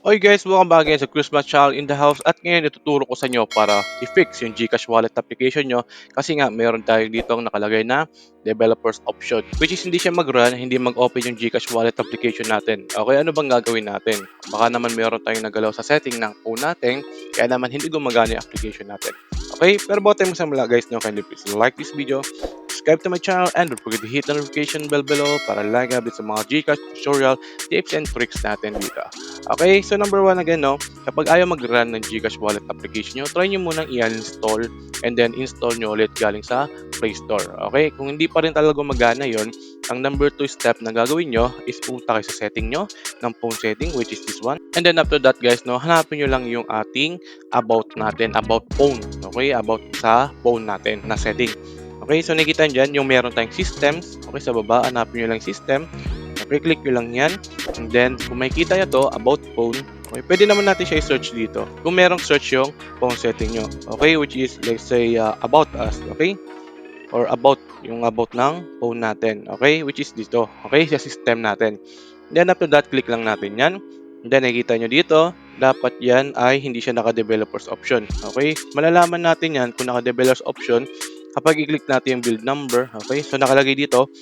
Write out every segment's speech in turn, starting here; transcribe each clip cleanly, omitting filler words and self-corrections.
Oy guys, welcome back again sa Christmas Child in the house at ngayon ituturo ko sa inyo para i-fix yung GCash wallet application nyo kasi nga meron tayo dito ang nakalagay na developers option which is hindi siya mag-run, hindi mag-open yung GCash wallet application natin. Okay, ano bang gagawin natin? Baka naman meron tayong nagalaw sa setting ng phone natin kaya naman hindi gumagana yung application natin. Okay, pero bago tayo magsimula guys, kindly please like this video, subscribe to my channel and don't forget to hit the notification bell below para lagi update sa mga GCash tutorial, tips and tricks natin dito. Okay, so number one again, no, kapag ayaw mag-run ng GCash wallet application nyo, try nyo munang i-uninstall and then install nyo ulit galing sa Play Store. Okay, kung hindi pa rin talaga gumagana yon, ang number 2 step na gagawin nyo is punta kayo sa setting nyo ng phone setting which is this one. And then after that guys, no, hanapin nyo lang yung ating about natin, about phone. Okay, about sa phone natin na setting. Okay, so nakikita nyo dyan yung meron tayong systems. Okay, sa baba, hanapin nyo lang system. Okay, click nyo lang yan. And then, kung makikita nyo to, about phone, okay, pwede naman natin siya i-search dito. Kung merong search yung phone setting nyo. Okay, which is, let's say, about us. Okay? Or about, yung about ng phone natin. Okay? Which is dito. Okay? Sa system natin. Then, after that, click lang natin yan. And then, nakikita nyo dito, dapat yan ay hindi siya naka-developers option. Okay? Malalaman natin yan kung naka-developers option kapag i-click natin yung build number. Okay? So, nakalagay dito,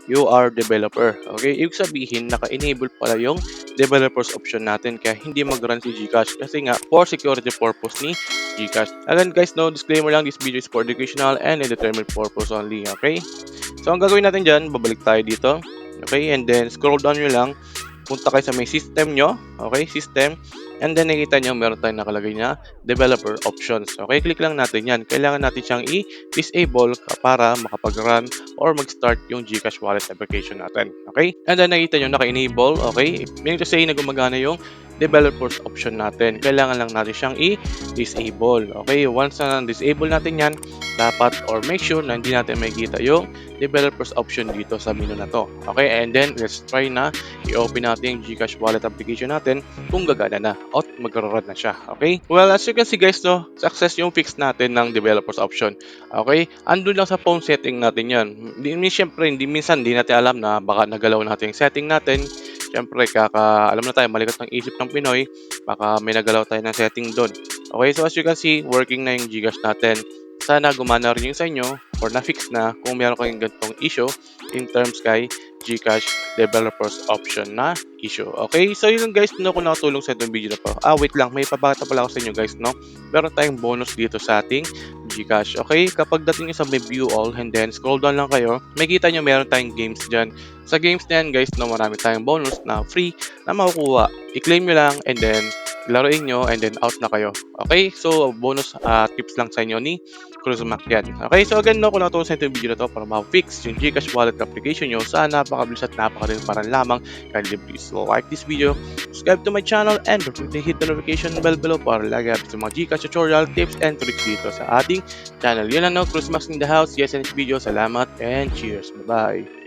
you are developer. Okay, ibig sabihin naka-enable pala yung developers option natin kaya hindi mag-run si GCash kasi nga for security purpose ni GCash. Again guys, no disclaimer lang, this video is for educational and entertainment purpose only. Okay, so ang gagawin natin dyan, babalik tayo dito. Okay, and then scroll down nyo lang, punta kayo sa may system nyo. Okay, system. And then nakita nyo meron tayong nakalagay na developer options. Okay, click lang natin yan. Kailangan natin siyang i-disable para makapag-run or mag-start yung GCash wallet application natin. Okay, and then nakita nyo naka-enable. Okay, meaning to say na gumagana yung developers option natin. Kailangan lang natin siyang i-disable. Okay, once na disable natin yan, dapat or make sure na hindi natin makikita yung developers option dito sa menu na to. Okay, and then let's try na i-open natin yung GCash wallet application natin kung gagana na at mag-run na siya. Okay, well as you can see guys, no, success yung fix natin ng developers option. Okay, andun lang sa phone setting natin yan. Siyempre, minsan hindi natin alam na baka nagalaw natin yung setting natin. Siyempre, alam na tayo, malikat ng isip ng Pinoy, baka may nagalaw tayo ng setting doon. Okay, so as you can see, working na yung GCash natin. Sana gumana rin yung sa inyo or na-fix na kung meron kayong ganitong issue in terms kay GCash developers option na issue. Okay, so yun guys, no, kung nakatulong sa itong video na po. Wait lang, may papakita pala ako sa inyo guys, no? Meron tayong bonus dito sa ating GCash. Okay, kapag dating nyo sa may view all and then scroll down lang kayo, makikita nyo meron tayong games dyan. Sa games na yan guys, no, marami tayong bonus na free na makukuha. I-claim nyo lang and then laruin nyo and then out na kayo. Okay, so bonus tips lang sa inyo ni Cruzmac yan. Okay, so again, no, kung nakatulong sa itong video na to para ma-fix yung GCash wallet application nyo sa napakabilis at napakadaling parang lamang, kindly please like this video, subscribe to my channel, and don't forget to hit the notification bell below para lagi update sa mga GCash tutorial, tips, and tricks dito sa ating channel. Yun lang, no, Cruzmac in the house. Yes, and this video. Salamat and cheers. Bye-bye.